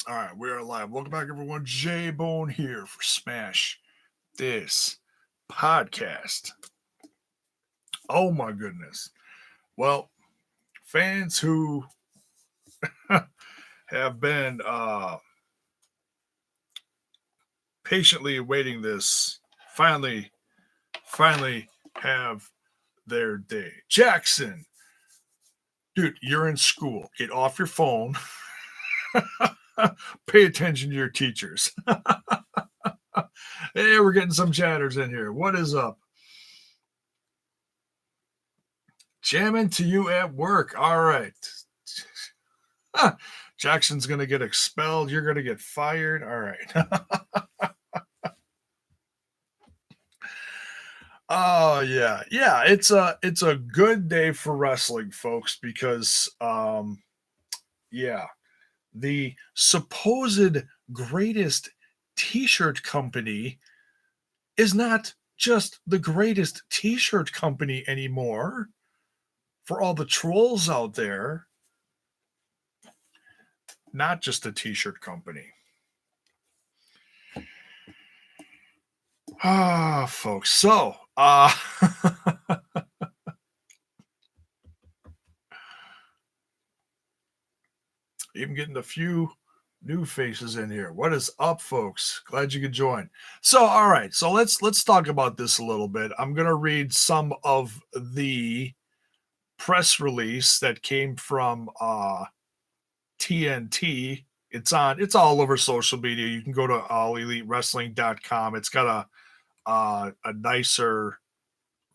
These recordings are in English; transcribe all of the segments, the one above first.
All right, we are live. Welcome back, everyone. J Bone here for Smash This Podcast. Oh my goodness. Well, fans who have been patiently awaiting this finally have their day. Jackson, dude, you're in school. Get off your phone. Pay attention to your teachers. Hey, we're getting some chatters in here. What is up? Jamming to you at work. All right. Jackson's going to get expelled. You're going to get fired. All right. Oh yeah. Yeah, it's a good day for wrestling, folks, because yeah, the supposed greatest t-shirt company is not just the greatest t-shirt company anymore. For all the trolls out there, not just a t-shirt company. Ah, folks. So, even getting a few new faces in here. What is up, folks? Glad you could join. So, all right. So let's talk about this a little bit. I'm gonna read some of the press release that came from TNT. It's all over social media. You can go to allelitewrestling.com. It's got a nicer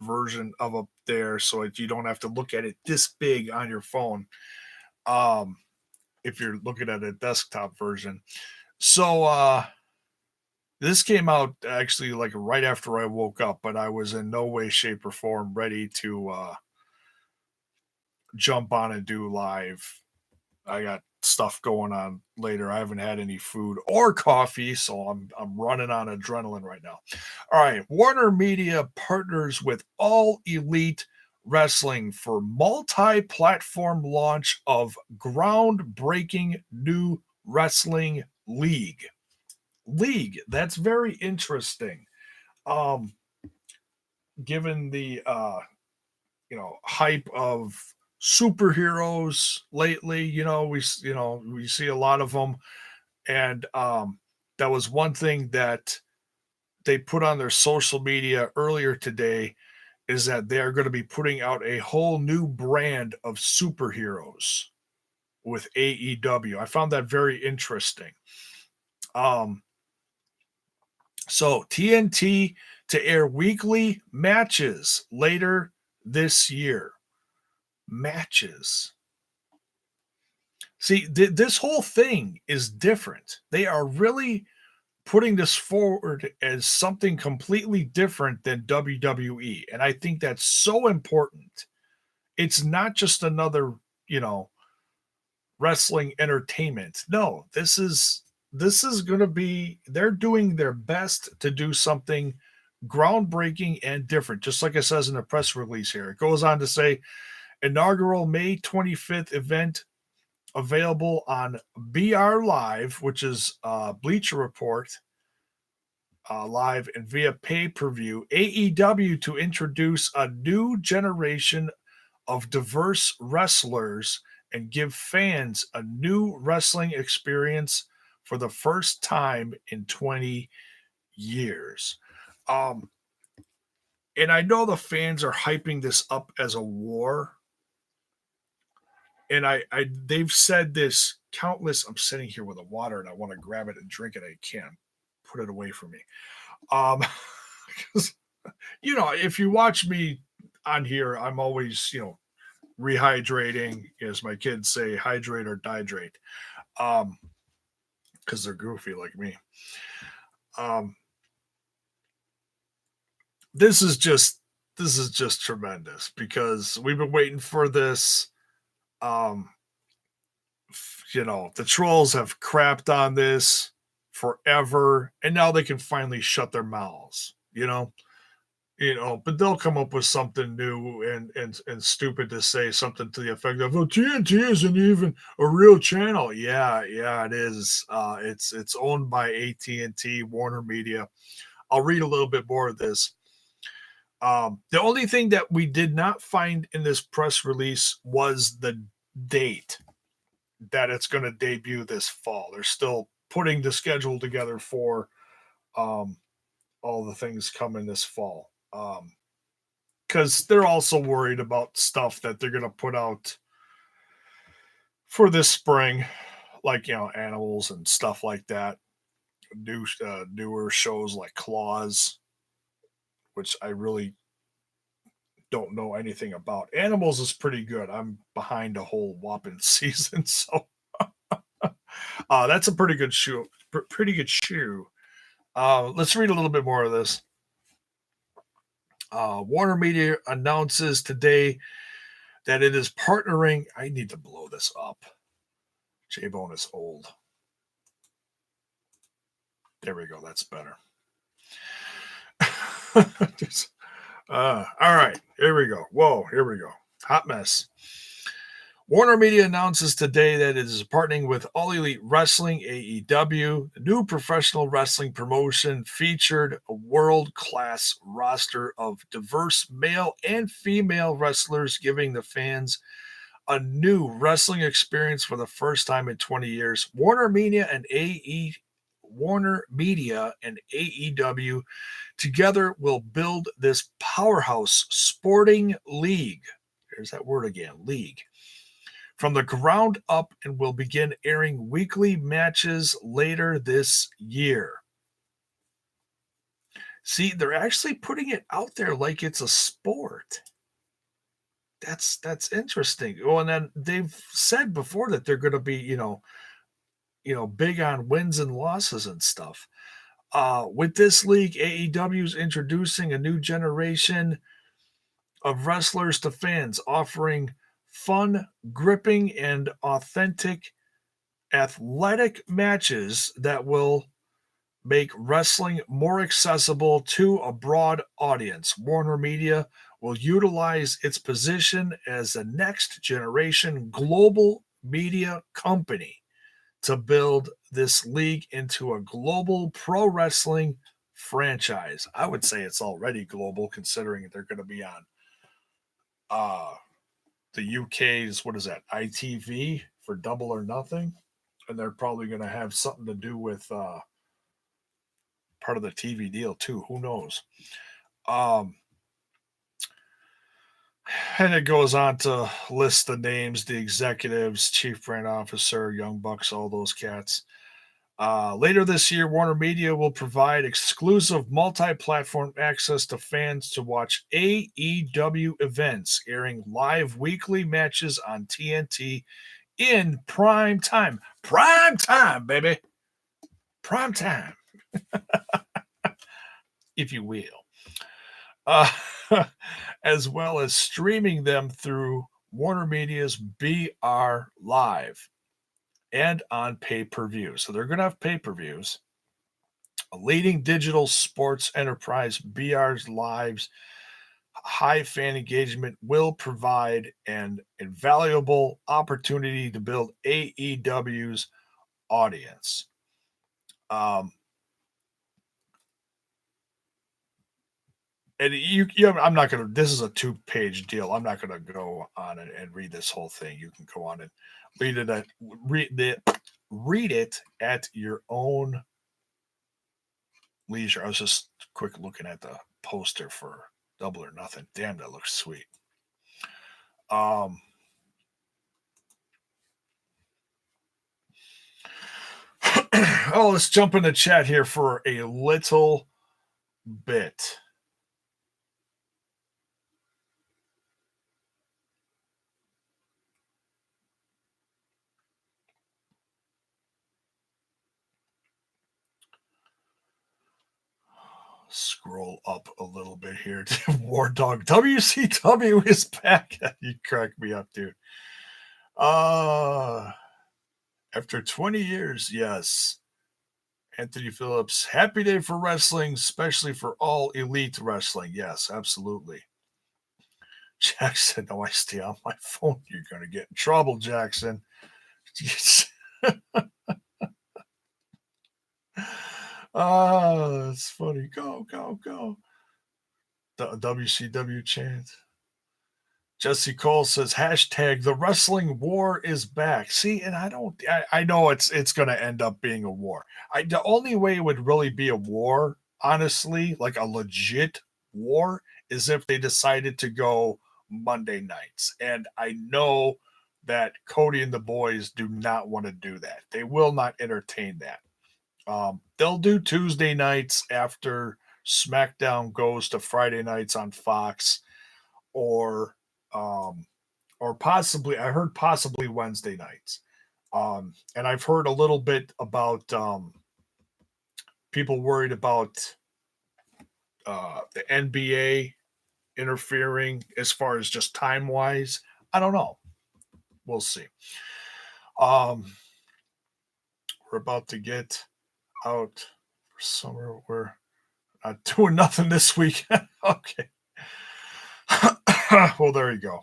version of up there, so you don't have to look at it this big on your phone. Um, if you're looking at a desktop version. So this came out actually like right after I woke up, but I was in no way, shape, or form ready to jump on and do live. I got stuff going on later. I haven't had any food or coffee, so I'm running on adrenaline right now. All right, Warner Media partners with All Elite Wrestling for multi-platform launch of groundbreaking new wrestling league. That's very interesting. Um Given the hype of superheroes lately, we see a lot of them, and that was one thing that they put on their social media earlier today, is that they are going to be putting out a whole new brand of superheroes with AEW. I found that very interesting. Um, so TNT to air weekly matches later this year. Matches. See, this whole thing is different. They are really putting this forward as something completely different than WWE. And I think that's so important. It's not just another, you know, wrestling entertainment. No, this is going to be, they're doing their best to do something groundbreaking and different. Just like it says in the press release here. It goes on to say inaugural May 25th event available on BR Live, which is Bleacher Report live and via pay-per-view. AEW to introduce a new generation of diverse wrestlers and give fans a new wrestling experience for the first time in 20 years. Um, and I know the fans are hyping this up as a war. And I they've said this countless. I'm sitting here with a water and I want to grab it and drink it. I can't put it away from me. Um, 'cause, if you watch me on here, I'm always, rehydrating, as my kids say, hydrate or dihydrate, because they're goofy like me. Um, this is just tremendous because we've been waiting for this. Um, the trolls have crapped on this forever, and now they can finally shut their mouths. But they'll come up with something new and stupid to say, something to the effect of, "Oh, TNT isn't even a real channel." Yeah, yeah, it is. It's owned by AT&T, Warner Media. I'll read a little bit more of this. The only thing that we did not find in this press release was the date that it's going to debut this fall. They're still putting the schedule together for um, all the things coming this fall. Because they're also worried about stuff that they're going to put out for this spring, like animals and stuff like that. Newer shows like Claws, which I really don't know anything about. Animals is pretty good. I'm behind a whole whopping season, so that's a pretty good shoe. Pretty good shoe. Let's read a little bit more of this. Warner Media announces today that it is partnering. I need to blow this up. J Bone is old. There we go. That's better. All right. Here we go. Whoa. Here we go. Hot mess. Warner Media announces today that it is partnering with All Elite Wrestling, AEW. The new professional wrestling promotion featured a world-class roster of diverse male and female wrestlers, giving the fans a new wrestling experience for the first time in 20 years. Warner Media and AEW together will build this powerhouse sporting league. There's that word again, league. From the ground up, and will begin airing weekly matches later this year. See, they're actually putting it out there like it's a sport. That's interesting. Oh, and then they've said before that they're going to be, big on wins and losses and stuff. With this league, AEW is introducing a new generation of wrestlers to fans, offering fun, gripping, and authentic athletic matches that will make wrestling more accessible to a broad audience. Warner Media will utilize its position as a next generation global media company to build this league into a global pro wrestling franchise. I would say it's already global, considering they're going to be on uh, the UK's, what is that, ITV for Double or Nothing. And they're probably going to have something to do with part of the TV deal too. Who knows? Um, and it goes on to list the names, the executives, chief brand officer, Young Bucks, all those cats. Later this year, Warner Media will provide exclusive multi-platform access to fans to watch AEW events, airing live weekly matches on TNT in prime time. Prime time, baby. Prime time, if you will. Uh, as well as streaming them through Warner Media's BR Live and on pay-per-view. So they're going to have pay-per-views. A leading digital sports enterprise, BR's Live's high fan engagement will provide an invaluable opportunity to build AEW's audience. Um, and I'm not going to, this is a 2-page deal. I'm not going to go on and read this whole thing. You can go on and read it at your own leisure. I was just quick looking at the poster for Double or Nothing. Damn, that looks sweet. Oh, let's jump in the chat here for a little bit. Scroll up a little bit here to War Dog. WCW is back. You crack me up, dude. After 20 years, yes. Anthony Phillips, happy day for wrestling, especially for all elite wrestling. Yes, absolutely. Jackson, no, I stay on my phone. You're going to get in trouble, Jackson. Oh, that's funny. Go, go, go. The WCW chant. Jesse Cole says hashtag the wrestling war is back. See, and I know it's gonna end up being a war. The only way it would really be a war, honestly, like a legit war, is if they decided to go Monday nights. And I know that Cody and the boys do not want to do that. They will not entertain that. They'll do Tuesday nights after SmackDown goes to Friday nights on Fox, or um, or possibly I heard possibly Wednesday nights. And I've heard a little bit about people worried about the NBA interfering as far as just time wise. I don't know. We'll see. Um, we're about to get out for summer. We're not doing nothing this week. Okay. Well, there you go.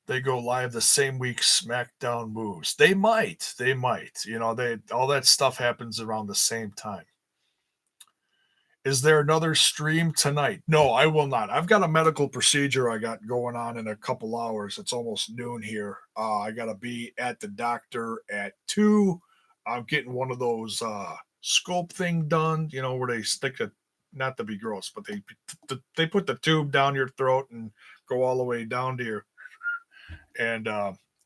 They go live the same week SmackDown moves. They might. They might. You know, they all that stuff happens around the same time. Is there another stream tonight? No, I will not. I've got a medical procedure I got going on in a couple hours. It's almost noon here. I got to be at the doctor at 2. I'm getting one of those scope thing done, you know, where they stick a, not to be gross, but they put the tube down your throat and go all the way down to your, and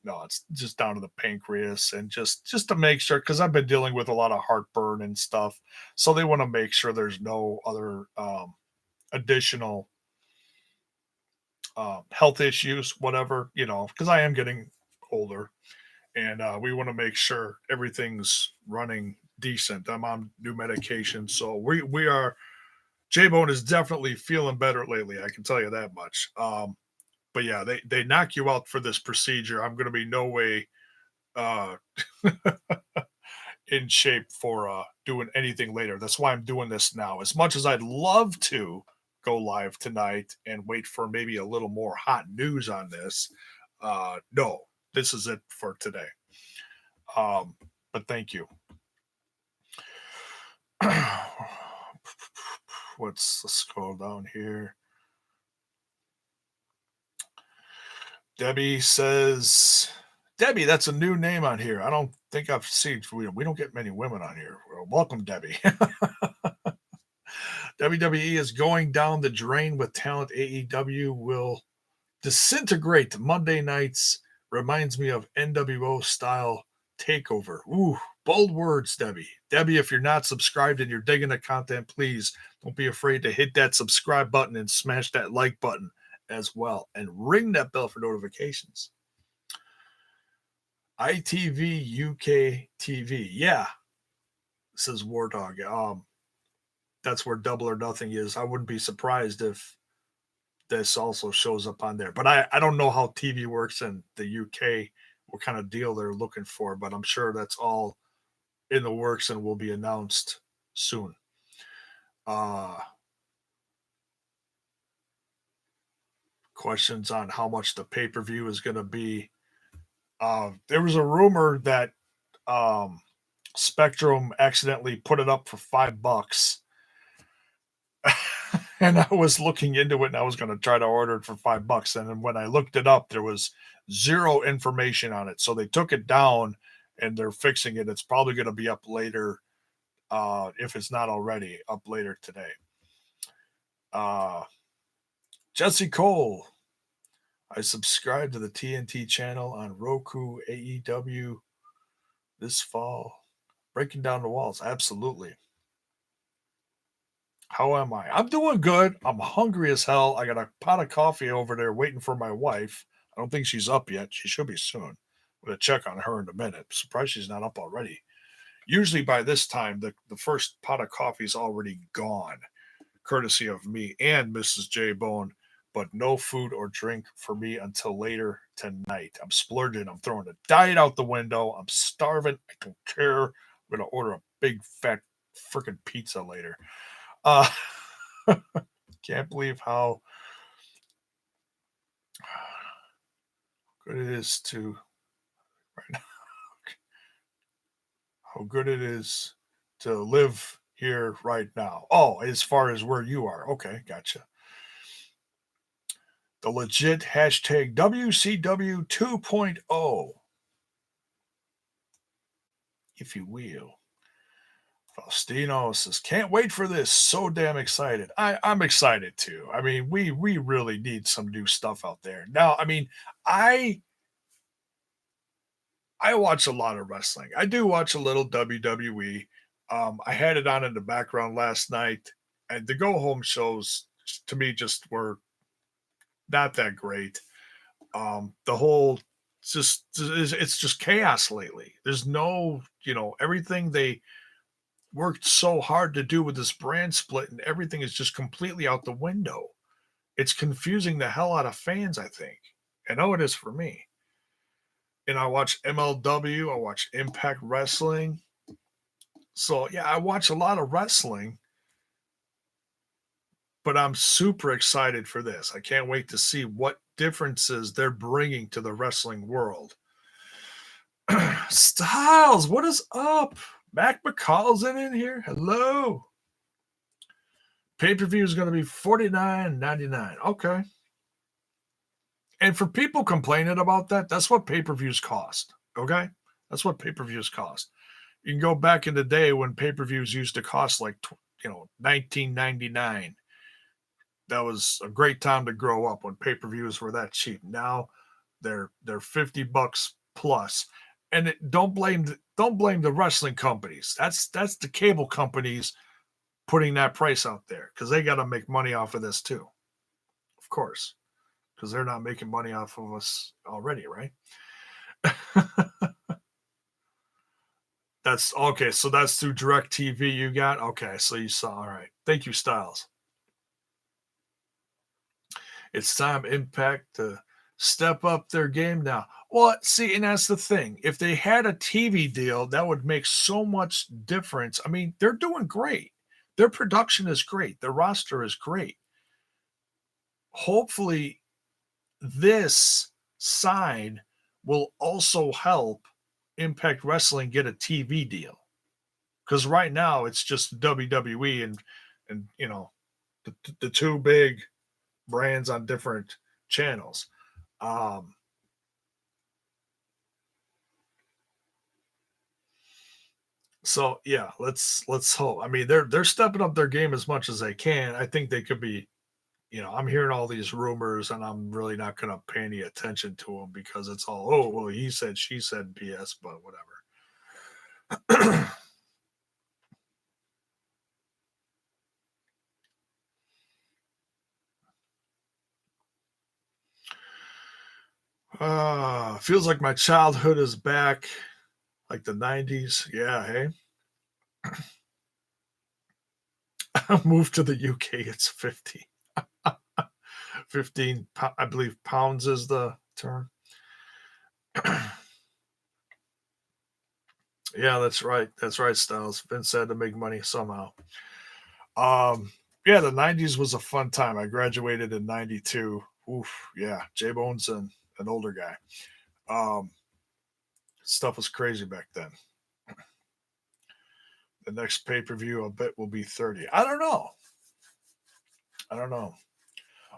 no, it's just down to the pancreas, and just to make sure, because I've been dealing with a lot of heartburn and stuff, so they want to make sure there's no other additional health issues, whatever, you know, because I am getting older, and we want to make sure everything's running decent. I'm on new medication, so we are. J Bone is definitely feeling better lately. I can tell you that much. But yeah, they knock you out for this procedure. I'm going to be no way uh, in shape for doing anything later. That's why I'm doing this now. As much as I'd love to go live tonight and wait for maybe a little more hot news on this, no, this is it for today. Um, but thank you. Let's scroll down here. Debbie says, Debbie, that's a new name on here. I don't think I've seen, we don't get many women on here. Well, welcome, Debbie. WWE is going down the drain with talent. AEW will disintegrate Monday nights. Reminds me of NWO style takeover. Ooh, bold words, Debbie. Debbie, if you're not subscribed and you're digging the content, please don't be afraid to hit that subscribe button and smash that like button as well, and ring that bell for notifications. ITV UK TV. Yeah, says War Dog. That's where Double or Nothing is. I wouldn't be surprised if this also shows up on there. But I don't know how TV works in the UK, what kind of deal they're looking for, but I'm sure that's all in the works and will be announced soon. Questions on how much the pay per view is going to be. There was a rumor that Spectrum accidentally put it up for $5. And I was looking into it, and I was going to try to order it for $5. And then when I looked it up, there was zero information on it. So they took it down and they're fixing it. It's probably going to be up later, if it's not already up later today. Jesse Cole. I subscribed to the TNT channel on Roku AEW this fall. Breaking down the walls. Absolutely. How am I? I'm doing good. I'm hungry as hell. I got a pot of coffee over there waiting for my wife. I don't think she's up yet. She should be soon. I'm going to check on her in a minute. Surprised she's not up already. Usually by this time, the first pot of coffee is already gone, courtesy of me and Mrs. J Bone, but no food or drink for me until later tonight. I'm splurging. I'm throwing the diet out the window. I'm starving. I don't care. I'm going to order a big fat freaking pizza later. Uh, can't believe how good it is to right now, how good it is to live here right now. Oh, as far as where you are. Okay, gotcha. The legit hashtag WCW 2.0, if you will. Faustino says, "Can't wait for this. So damn excited." I'm excited too. I mean, we really need some new stuff out there now. I mean, I I watch a lot of wrestling. I do watch a little WWE. I had it on in the background last night, and the go home shows to me just were not that great. The whole just it's just chaos lately. There's no, everything they worked so hard to do with this brand split and everything is just completely out the window. It's confusing the hell out of fans, I think. I know it is for me. And I watch MLW, I watch Impact Wrestling. So, yeah, I watch a lot of wrestling, but I'm super excited for this. I can't wait to see what differences they're bringing to the wrestling world. Styles, what is up? Mac McCall's in here. Hello. Pay per view is going to be $49.99. Okay. And for people complaining about that, that's what pay per views cost. Okay. That's what pay per views cost. You can go back in the day when pay per views used to cost like, 19.99. That was a great time to grow up when pay per views were that cheap. Now they're $50 plus. And don't blame the wrestling companies. That's the cable companies putting that price out there because they got to make money off of this too, of course, because they're not making money off of us already, right? That's okay. So that's through Direct TV you got. Okay, so you saw. All right. Thank you, Styles. It's time Impact to step up their game now. Well, see, and that's the thing. If they had a TV deal, that would make so much difference. I mean, they're doing great. Their production is great. Their roster is great. Hopefully, this side will also help Impact Wrestling get a TV deal. Because right now it's just WWE and the two big brands on different channels. Um, so yeah, let's hope. I mean, they're stepping up their game as much as they can. I think they could be. I'm hearing all these rumors, and I'm really not going to pay any attention to them because it's all, oh well, he said, she said, BS, but whatever. Feels like my childhood is back, like the '90s. Yeah, hey. Moved to the UK. It's 50. 15, I believe pounds is the term. Yeah, that's right. That's right, Styles. Vince had to make money somehow. Um, yeah, the '90s was a fun time. I graduated in '92. Oof, yeah, J Bone's an older guy. Um, stuff was crazy back then. The next pay per view, I bet, will be 30. I don't know. I don't know.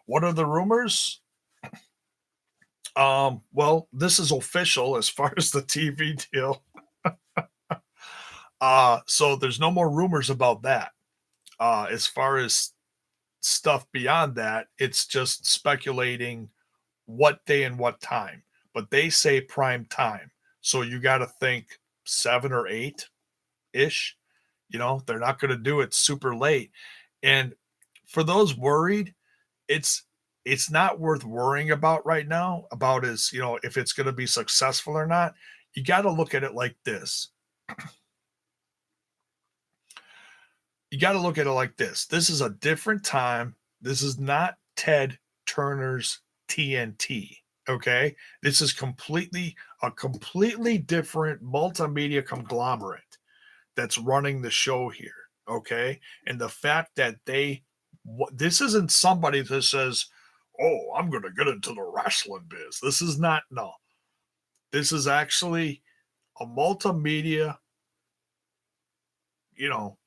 What are the rumors? Well, this is official as far as the TV deal. So there's no more rumors about that. As far as stuff beyond that, it's just speculating what day and what time. But they say prime time. So you got to think 7 or 8 ish. They're not going to do it super late. And for those worried, it's it's not worth worrying about right now about if it's going to be successful or not. You got to look at it like this. You got to look at it like this. This is a different time. This is not Ted Turner's TNT. Okay. This is a completely different multimedia conglomerate. that's running the show here. Okay. And the fact that this isn't somebody that says, oh, I'm going to get into the wrestling biz. This is not, no. This is actually a multimedia, you know,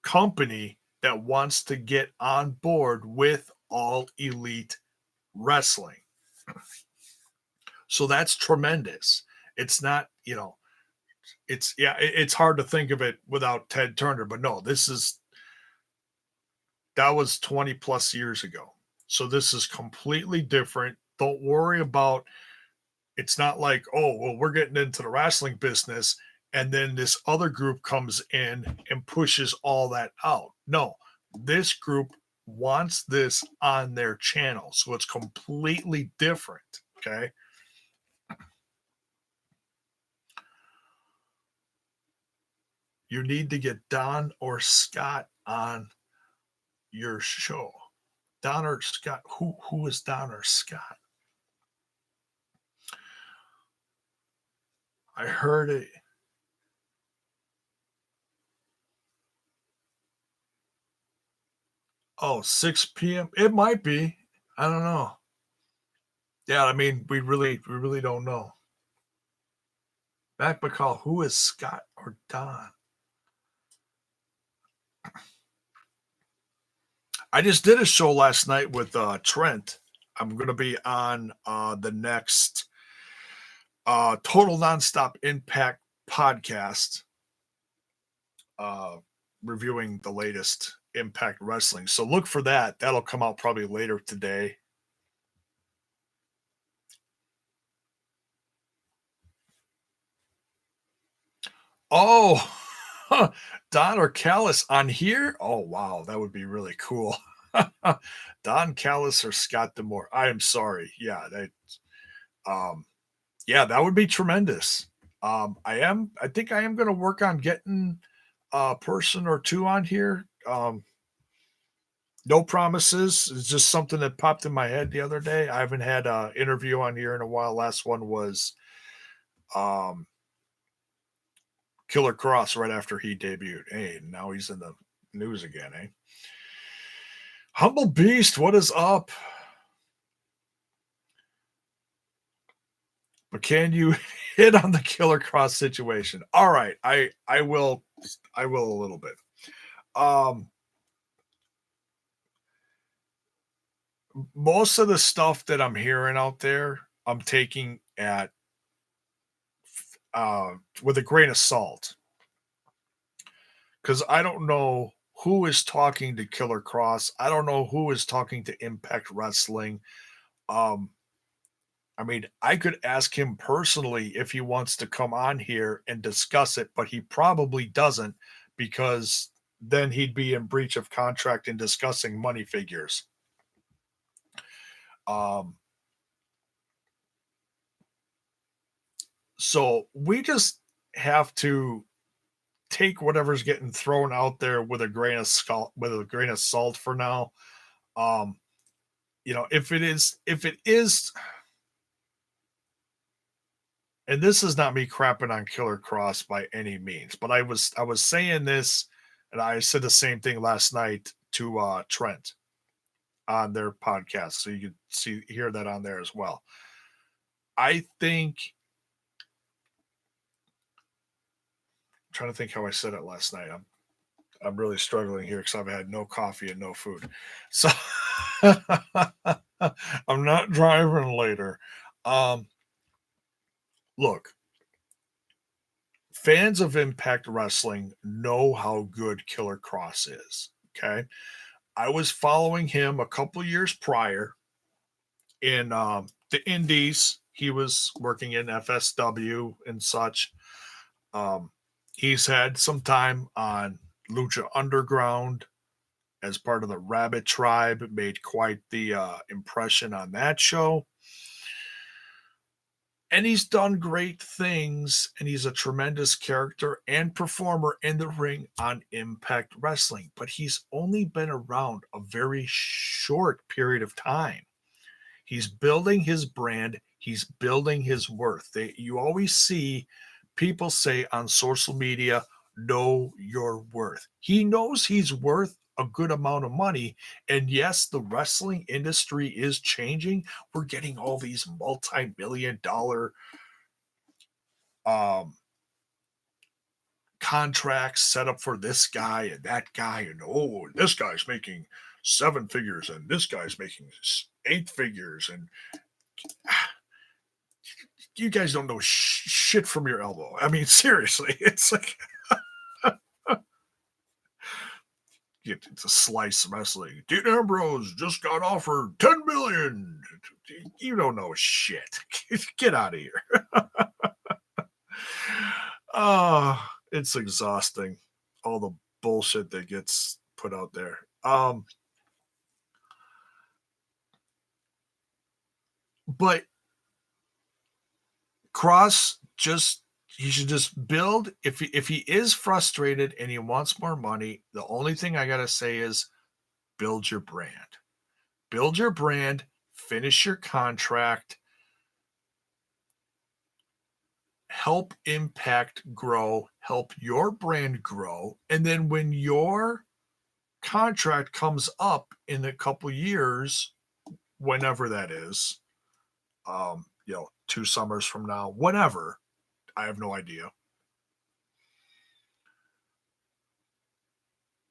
company that wants to get on board with All Elite Wrestling. So that's tremendous. It's not, it's hard to think of it without Ted Turner, but no, that was 20 plus years ago. So this is completely different. Don't worry about, it's not like, oh, well, we're getting into the wrestling business and then this other group comes in and pushes all that out. No, this group wants this on their channel. So it's completely different. Okay. You need to get Don or Scott on your show. Don or Scott, who is Don or Scott? I heard it. Oh, 6 p.m. It might be. I don't know. Yeah, I mean, we really don't know. Back McCall, who is Scott or Don? I just did a show last night with Trent. I'm going to be on the next Total Nonstop Impact podcast, uh, reviewing the latest Impact Wrestling. So look for that. That'll come out probably later today. Oh, Don or Callis on here? Oh, wow. That would be really cool. Don Callis or Scott Demore. I am sorry. Um, yeah, that would be tremendous. I think I am going to work on getting a person or two on here. No promises. It's just something that popped in my head the other day. I haven't had an interview on here in a while. Last one was um, Killer Cross right after he debuted. Hey, now he's in the news again, eh? Humble Beast, what is up? But can you hit on the Killer Cross situation? All right, I will a little bit. Um Most of the stuff that I'm hearing out there, I'm taking at with a grain of salt because I don't know who is talking to Killer Cross. I don't know who is talking to Impact Wrestling. Um, I mean, I could ask him personally if he wants to come on here and discuss it, but he probably doesn't because then he'd be in breach of contract and discussing money figures. Um, so we just have to take whatever's getting thrown out there with a grain of salt for now. Um, if it is, and this is not me crapping on Killer Cross by any means, but I was saying this, and I said the same thing last night to Trent on their podcast, so you could hear that on there as well. I think I'm trying to think how I said it last night. I'm really struggling here because I've had no coffee and no food, so I'm not driving later. Um, Look, fans of Impact Wrestling know how good Killer Cross is. Okay. I was following him a couple years prior in the Indies. He was working in FSW and such. Um, he's had some time on Lucha Underground as part of the Rabbit Tribe. It made quite the impression on that show. And he's done great things, and he's a tremendous character and performer in the ring on Impact Wrestling, but he's only been around a very short period of time. He's building his brand, he's building his worth. You always see people say on social media, know your worth. He knows he's worth a good amount of money. And yes, the wrestling industry is changing. We're getting all these multi-million dollar um contracts set up for this guy and that guy, and oh, this guy's making seven figures and this guy's making eight figures, and you guys don't know shit from your elbow. I mean, seriously, it's like it's a slice wrestling. Dean Ambrose just got offered 10 million. You don't know shit. Get out of here. Oh, it's exhausting. All the bullshit that gets put out there. But Cross just he should just build if he is frustrated and he wants more money, the only thing I gotta say is build your brand. Build your brand, finish your contract, help Impact grow, help your brand grow, and then when your contract comes up in a couple years, whenever that is, 2 summers from now, whenever, I have no idea.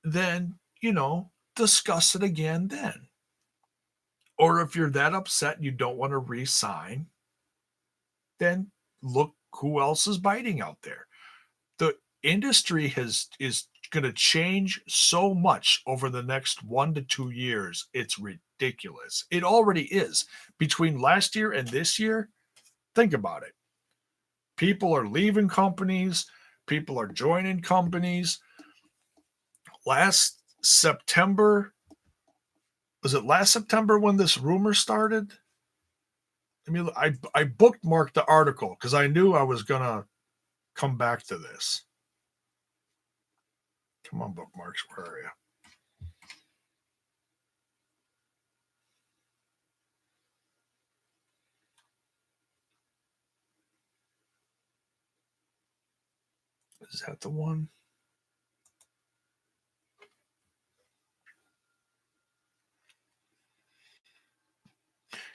Then, discuss it again then. Or if you're that upset and you don't want to re-sign, then look who else is biting out there. The industry is going to change so much over the next 1 to 2 years. It's ridiculous. It already is. Between last year and this year, think about it. People are leaving companies, people are joining companies. Last September, was it last September when this rumor started? I mean, I bookmarked the article because I knew I was gonna come back to this. Come on, bookmarks, where are you? Is that the one?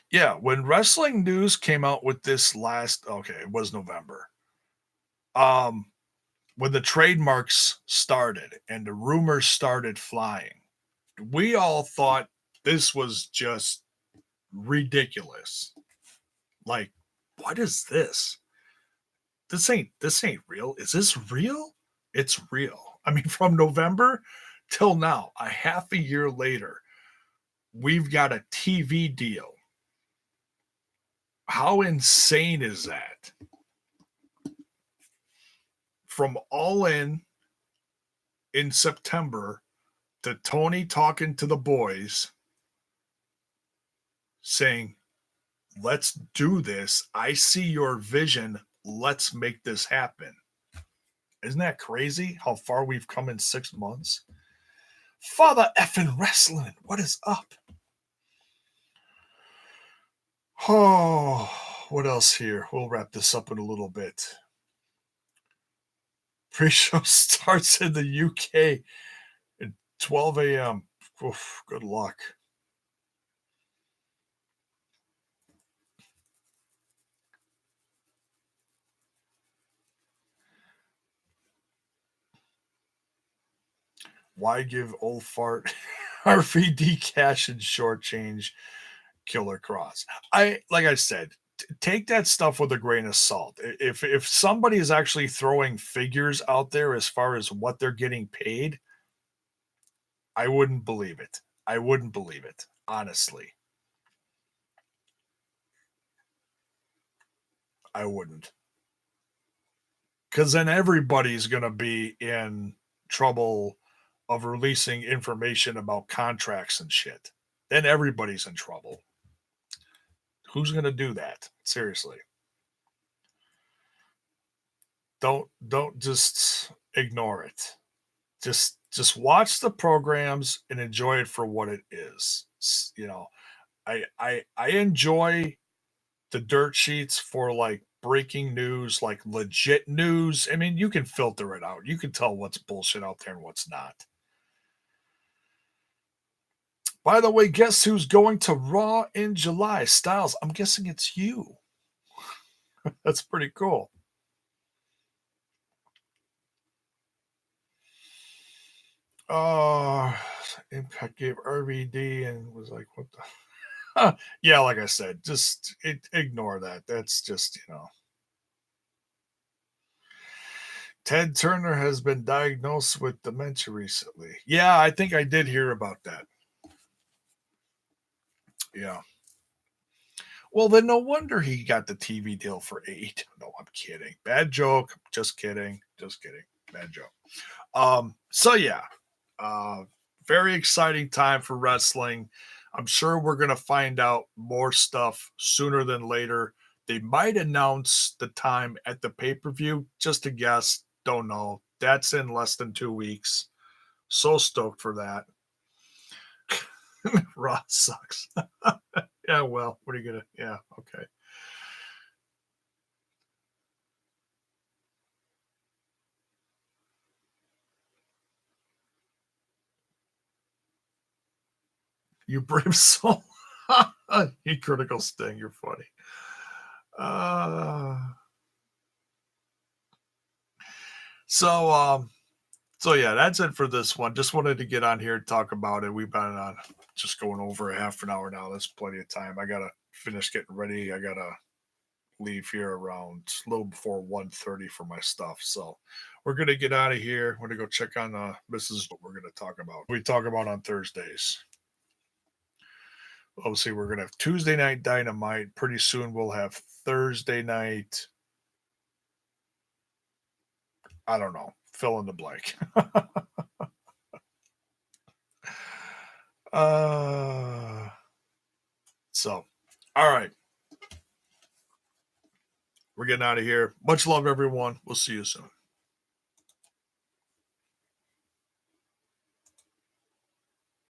Yeah, when Wrestling News came out with this it was November. When the trademarks started and the rumors started flying, we all thought this was just ridiculous. Like, what is this? This ain't real. Is this real? It's real. I mean, from November till now, a half a year later, we've got a TV deal. How insane is that? From All in September to Tony talking to the boys saying, let's do this. I see your vision. Let's make this happen. Isn't that crazy how far we've come in 6 months? Father effing wrestling. What is up? Oh, what else here? We'll wrap this up in a little bit. Pre-show starts in the UK at 12 a.m. Oof, good luck. Why give old fart RVD cash and short change Killer Cross? Like I said, take that stuff with a grain of salt. If somebody is actually throwing figures out there as far as what they're getting paid, I wouldn't believe it. I wouldn't believe it, honestly. I wouldn't. Because then everybody's going to be in trouble of releasing information about contracts and shit. Then everybody's in trouble. Who's going to do that? Seriously. Don't just ignore it. Just watch the programs and enjoy it for what it is. I enjoy the dirt sheets for like breaking news, like legit news, I mean, you can filter it out. You can tell what's bullshit out there and what's not. By the way, guess who's going to Raw in July? Styles, I'm guessing it's you. That's pretty cool. Uh, Impact gave RVD and was like, what the? Yeah, like I said, just ignore that. That's just, Ted Turner has been diagnosed with dementia recently. Yeah, I think I did hear about that. Yeah. Well, then no wonder he got the TV deal for 8. No, I'm kidding. Bad joke. Just kidding. Just kidding. Bad joke. So yeah. Uh very exciting time for wrestling. I'm sure we're gonna find out more stuff sooner than later. They might announce the time at the pay-per-view, just a guess. Don't know. That's in less than 2 weeks. So stoked for that. Raw sucks. Yeah, well, what are you gonna? Yeah, okay. You brave soul. You critical sting. You're funny. Uh, so so yeah, that's it for this one. Just wanted to get on here and talk about it. We've been on just going over a half an hour now. That's plenty of time. I gotta finish getting ready. I gotta leave here around a little before 1:30 for my stuff. So we're gonna get out of here. We're gonna go check on Mrs. What we're gonna talk about. We talk about on Thursdays. Obviously, we're gonna have Tuesday night dynamite. Pretty soon we'll have Thursday night. I don't know. Fill in the blank. uh so all right. We're getting out of here. Much love, everyone. We'll see you soon.